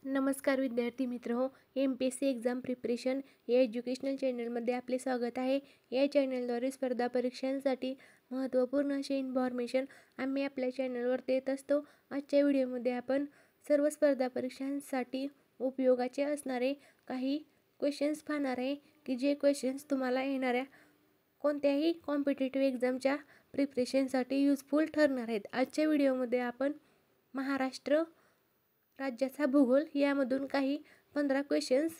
नमस्कार विद्यार्थी मित्र हो, MPSC एक्झाम प्रिपरेशन या एज्युकेशनल चॅनलमध्ये आपले स्वागत आहे. या चॅनलद्वारे स्पर्धा परीक्षांसाठी महत्त्वपूर्ण असे इन्फॉर्मेशन आम्ही आपल्या चॅनलवर देत असतो. आजच्या व्हिडिओमध्ये आपण सर्व स्पर्धा परीक्षांसाठी उपयोगाचे असणारे काही क्वेश्चन्स पाहणार आहे की जे क्वेश्चन्स तुम्हाला येणाऱ्या कोणत्याही कॉम्पिटिटिव्ह एक्झामच्या प्रिपरेशनसाठी युजफुल ठरणार आहेत. आजच्या व्हिडिओमध्ये आपण महाराष्ट्र राज्याचा भूगोल यामधून काही 15 क्वेश्चन्स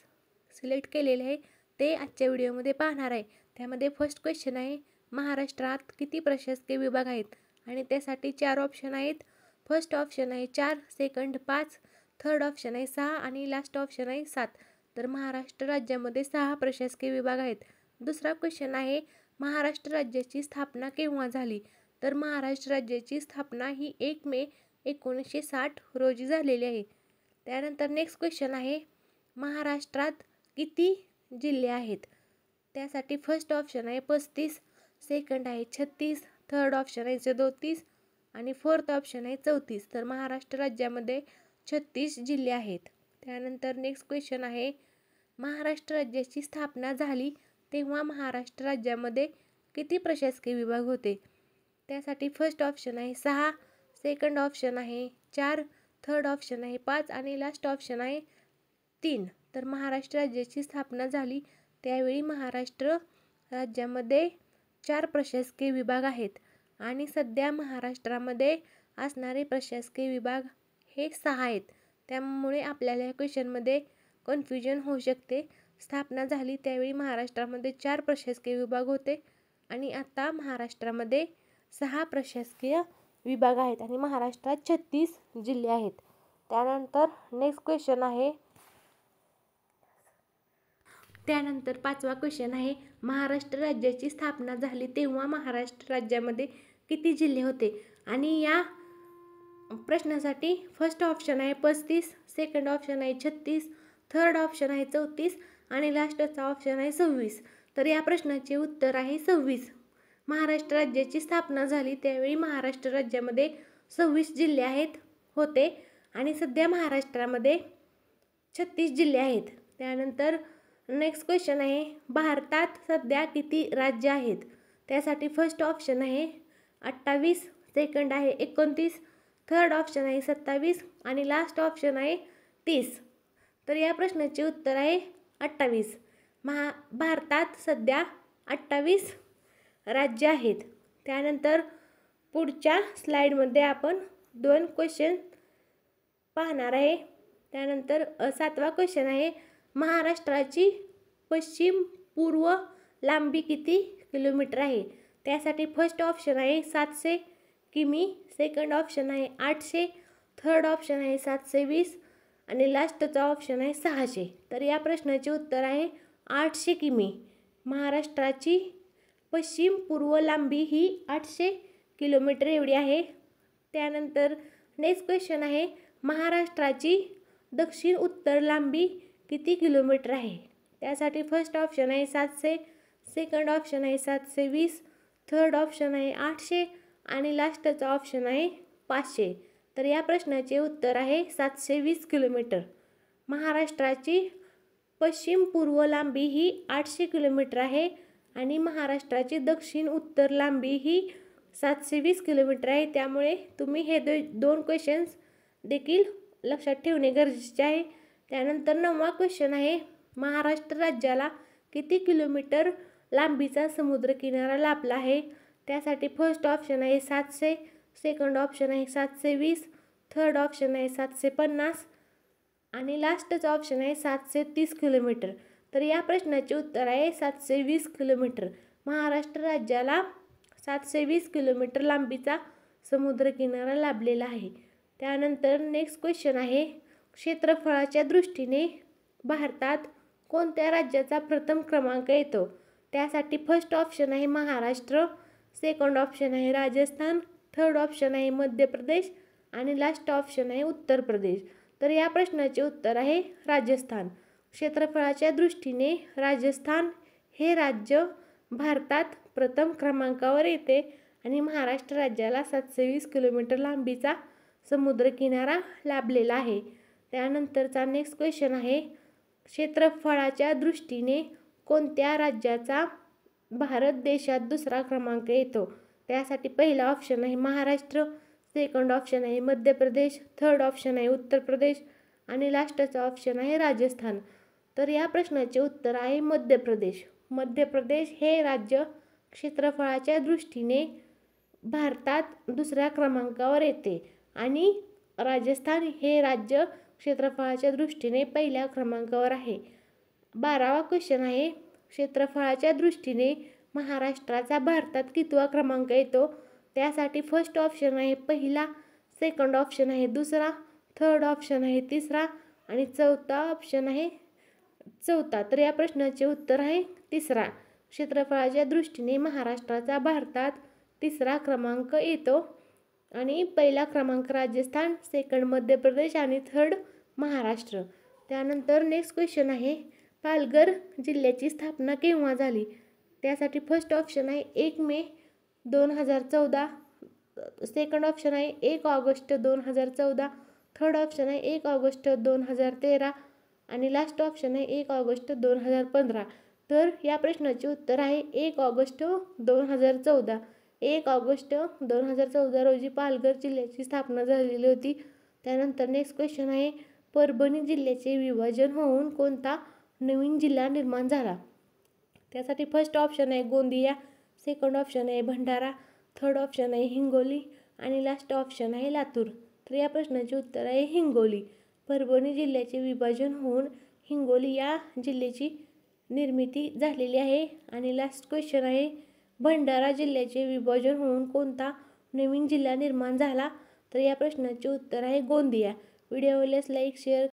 सिलेक्ट केलेले आहे ते आजच्या व्हिडिओमध्ये पाहणार आहे. त्यामध्ये फर्स्ट क्वेश्चन आहे, महाराष्ट्रात किती प्रशासकीय विभाग आहेत? आणि त्यासाठी 4 ऑप्शन आहेत. फर्स्ट ऑप्शन आहे 4, सेकंड 5, थर्ड ऑप्शन आहे 6 आणि लास्ट ऑप्शन आहे 7. तर महाराष्ट्र राज्यामध्ये 6 प्रशासकीय विभाग आहेत. दुसरा क्वेश्चन आहे, महाराष्ट्र राज्याची स्थापना केव्हा झाली? तर महाराष्ट्र राज्याची स्थापना ही 1 मे 1960 रोजी झालेली आहे. त्यानंतर नेक्स्ट क्वेश्चन आहे, महाराष्ट्रात किती जिल्हे आहेत? त्यासाठी फर्स्ट ऑप्शन आहे 35, सेकंड आहे 36, थर्ड ऑप्शन आहे 37 आणि फोर्थ ऑप्शन आहे 34. तर महाराष्ट्र राज्यामध्ये 36 जिल्हे आहेत. त्यानंतर नेक्स्ट क्वेश्चन आहे, महाराष्ट्र राज्याची स्थापना झाली तेव्हा महाराष्ट्र राज्यामध्ये किती प्रशासकीय विभाग होते? त्यासाठी फर्स्ट ऑप्शन आहे 6, सेकंड ऑप्शन आहे 4, थर्ड ऑप्शन आहे 5 आणि लास्ट ऑप्शन आहे 3. तर महाराष्ट्र राज्याची स्थापना झाली त्यावेळी महाराष्ट्र राज्यामध्ये 4 प्रशासकीय विभाग आहेत आणि सध्या महाराष्ट्रामध्ये असणारे प्रशासकीय विभाग हे 6 आहेत. त्यामुळे आपल्याला या क्वेश्चनमध्ये कन्फ्युजन होऊ शकते. स्थापना झाली त्यावेळी महाराष्ट्रामध्ये 4 प्रशासकीय विभाग होते आणि आता महाराष्ट्रामध्ये 6 प्रशासकीय विभाग आहेत आणि महाराष्ट्रात 36 जिल्हे आहेत. त्यानंतर नेक्स्ट क्वेश्चन आहे, त्यानंतर 5वा क्वेश्चन आहे, महाराष्ट्र राज्याची स्थापना झाली तेव्हा महाराष्ट्र राज्यामध्ये किती जिल्हे होते? आणि या प्रश्नासाठी फर्स्ट ऑप्शन आहे 35, सेकंड ऑप्शन आहे 36, थर्ड ऑप्शन आहे 34 आणि लास्टचा ऑप्शन आहे 26. तर या प्रश्नाचे उत्तर आहे 26. महाराष्ट्र राज्याची स्थापना झाली त्यावेळी महाराष्ट्र राज्यामध्ये 26 जिल्हे होते आणि सध्या महाराष्ट्रामध्ये 36 जिल्हे आहेत. त्यानंतर नेक्स्ट क्वेश्चन आहे, भारतात सध्या किती राज्य आहेत? त्यासाठी फर्स्ट ऑप्शन आहे 28, सेकंड आहे 29, थर्ड ऑप्शन आहे 27 आणि लास्ट ऑप्शन आहे 30. तर या प्रश्नाचे उत्तर आहे 28. भारतात सध्या 28 राज्य आहेत. त्यानंतर पुढच्या स्लाइडमध्ये आपण 2 क्वेश्चन पाहणार आहे. त्यानंतर 7वा क्वेश्चन आहे, महाराष्ट्राची पश्चिम पूर्व लांबी किती किलोमीटर आहे? त्यासाठी फर्स्ट ऑप्शन आहे 700 किमी, सेकंड ऑप्शन आहे 800, थर्ड ऑप्शन आहे 720 आणि लास्टचा ऑप्शन आहे 600. तर या प्रश्नाचे उत्तर आहे 800 किमी. महाराष्ट्राची पश्चिम पूर्व लांबी ही 800 किलोमीटर एवढी आहे. त्यानंतर नेक्स्ट क्वेश्चन आहे, महाराष्ट्राची दक्षिण उत्तर लांबी किती किलोमीटर आहे? त्यासाठी फर्स्ट ऑप्शन आहे 700, सेकंड ऑप्शन आहे 720, थर्ड ऑप्शन आहे 800 आणि लास्टचा ऑप्शन आहे 500. तर या प्रश्नाचे उत्तर आहे 720 किलोमीटर. महाराष्ट्राची पश्चिम पूर्व लांबी ही 800 किलोमीटर आहे आणि महाराष्ट्राची दक्षिण उत्तर लांबी ही 720 किलोमीटर आहे. त्यामुळे तुम्ही हे 2 क्वेश्चन्स देखील लक्षात ठेवणे गरजेचे आहे. त्यानंतर 9वा क्वेश्चन आहे, महाराष्ट्र राज्याला किती किलोमीटर लांबीचा समुद्रकिनारा लाभला आहे? त्यासाठी फर्स्ट ऑप्शन आहे 700, सेकंड ऑप्शन आहे 720, थर्ड ऑप्शन आहे 750 आणि लास्टचा ऑप्शन आहे 730 किलोमीटर. तर या प्रश्नाचे उत्तर आहे 720 किलोमीटर. महाराष्ट्र राज्याला 720 किलोमीटर लांबीचा समुद्रकिनारा लाभलेला आहे. त्यानंतर नेक्स्ट क्वेश्चन आहे, क्षेत्रफळाच्या दृष्टीने भारतात कोणत्या राज्याचा प्रथम क्रमांक येतो? त्यासाठी फर्स्ट ऑप्शन आहे महाराष्ट्र, सेकंड ऑप्शन आहे राजस्थान, थर्ड ऑप्शन आहे मध्य प्रदेश आणि लास्ट ऑप्शन आहे उत्तर प्रदेश. तर या प्रश्नाचे उत्तर आहे राजस्थान. क्षेत्रफळाच्या दृष्टीने राजस्थान हे राज्य भारतात प्रथम क्रमांकावर येते आणि महाराष्ट्र राज्याला 720 किलोमीटर लांबीचा समुद्रकिनारा लाभलेला आहे. त्यानंतरचा नेक्स्ट क्वेश्चन आहे, क्षेत्रफळाच्या दृष्टीने कोणत्या राज्याचा भारत देशात दुसरा क्रमांक येतो? त्यासाठी पहिला ऑप्शन आहे महाराष्ट्र, सेकंड ऑप्शन आहे मध्य प्रदेश, थर्ड ऑप्शन आहे उत्तर प्रदेश आणि लास्टचा ऑप्शन आहे राजस्थान. तर या प्रश्नाचे उत्तर आहे मध्य प्रदेश. मध्य प्रदेश हे राज्य क्षेत्रफळाच्या दृष्टीने भारतात दुसऱ्या क्रमांकावर येते आणि राजस्थान हे राज्य क्षेत्रफळाच्या दृष्टीने पहिल्या क्रमांकावर आहे. 12वा क्वेश्चन आहे, क्षेत्रफळाच्या दृष्टीने महाराष्ट्राचा भारतात कितवा क्रमांक येतो? त्यासाठी फर्स्ट ऑप्शन आहे पहिला, सेकंड ऑप्शन आहे दुसरा, थर्ड ऑप्शन आहे तिसरा आणि चौथा ऑप्शन आहे चौथा. तर या प्रश्नाचे उत्तर आहे तिसरा. क्षेत्रफळाच्या दृष्टीने महाराष्ट्राचा भारतात तिसरा क्रमांक येतो आणि पहिला क्रमांक राजस्थान, सेकंड मध्य प्रदेश आणि थर्ड महाराष्ट्र. त्यानंतर नेक्स्ट क्वेश्चन आहे, पालघर जिल्ह्याची स्थापना केव्हा झाली? त्यासाठी फर्स्ट ऑप्शन आहे 1 मे 2014, सेकंड ऑप्शन आहे 1 ऑगस्ट 2014, थर्ड ऑप्शन आहे 1 ऑगस्ट 2013 आणि लास्ट ऑप्शन आहे 1 ऑगस्ट 2015. तर या प्रश्नाचे उत्तर आहे 1 ऑगस्ट 2014. 1 ऑगस्ट 2014 रोजी पालघर जिल्ह्याची स्थापना झालेली होती. त्यानंतर नेक्स्ट क्वेश्चन आहे, परभणी जिल्ह्याचे विभाजन होऊन कोणता नवीन जिल्हा निर्माण झाला? त्यासाठी फर्स्ट ऑप्शन आहे गोंदिया, सेकंड ऑप्शन आहे भंडारा, थर्ड ऑप्शन आहे हिंगोली आणि लास्ट ऑप्शन आहे लातूर. तर या प्रश्नाचे उत्तर आहे हिंगोली. परभणी जिल्ह्याचे विभाजन होऊन हिंगोली या जिल्ह्याची निर्मिती झालेली आहे. आणि लास्ट क्वेश्चन आहे, भंडारा जिल्ह्याचे विभाजन होऊन कोणता नवीन जिल्हा निर्माण झाला? तर या प्रश्नाचे उत्तर आहे गोंदिया. व्हिडिओ आवडल्यास लाईक, शेअर,